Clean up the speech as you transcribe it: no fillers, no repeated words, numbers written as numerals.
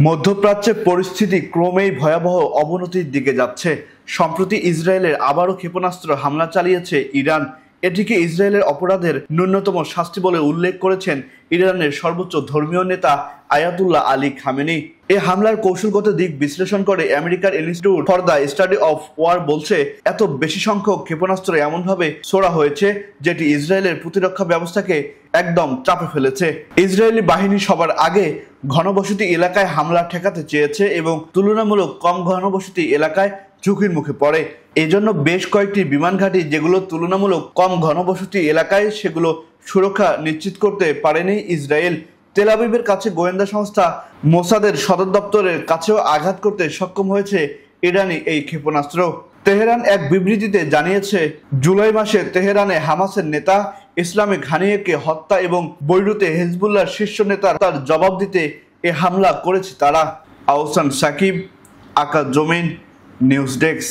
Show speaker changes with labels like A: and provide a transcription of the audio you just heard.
A: মধ্যপ্রাচ্যে পরিস্থিতি ক্রমেই ভয়াবহ অবনতির দিকে যাচ্ছে। সম্প্রতি ইসরায়েলের আবারও ক্ষেপণাস্ত্র হামলা চালিয়েছে ইরান। এটিকে ইসরায়েলের অপরাধের ন্যূনতম শাস্তি বলে উল্লেখ করেছেন ইরানের সর্বোচ্চ ধর্মীয় নেতা আয়াতুল্লাহ আলী খামেনি। এই হামলার কৌশলগত দিক বিশ্লেষণ করে আমেরিকার institute for the study of war বলছে, এত বেশি সংখ্যক ক্ষেপণাস্ত্র এমনভাবে ছোড়া হয়েছে যেটি ইসরায়েলের প্রতিরক্ষা ব্যবস্থাকে একদম চাপে ফেলেছে। ইসরায়েলি বাহিনী সবার আগে ঘনবসতি এলাকায় হামলা ঠেকাতে চেয়েছে এবং তুলনামূলক কম ঘনবসতি এলাকায় ঝুঁকির মুখে পড়ে। এই জন্য বেশ কয়েকটি বিমান ঘাঁটি যেগুলো তুলনামূলক কম ঘনবসতি এলাকায়, সেগুলো সুরক্ষা নিশ্চিত করতে পারেনি ইসরায়েল। তেল আবিবের কাছে গোয়েন্দা সংস্থা মোসাদের সদর দপ্তরের কাছেও আঘাত করতে সক্ষম হয়েছে ইরানি এই ক্ষেপণাস্ত্র। তেহরান এক বিবৃতিতে জানিয়েছে, জুলাই মাসে তেহরানে হামাসের নেতা ইসলামিক হানিয়েকে হত্যা এবং বৈরুতে হিজবুল্লাহর শীর্ষ নেতার তার জবাব দিতে এ হামলা করেছে তারা। আহসান সাকিব, আকাশ জমিন, নিউজ ডেস্ক।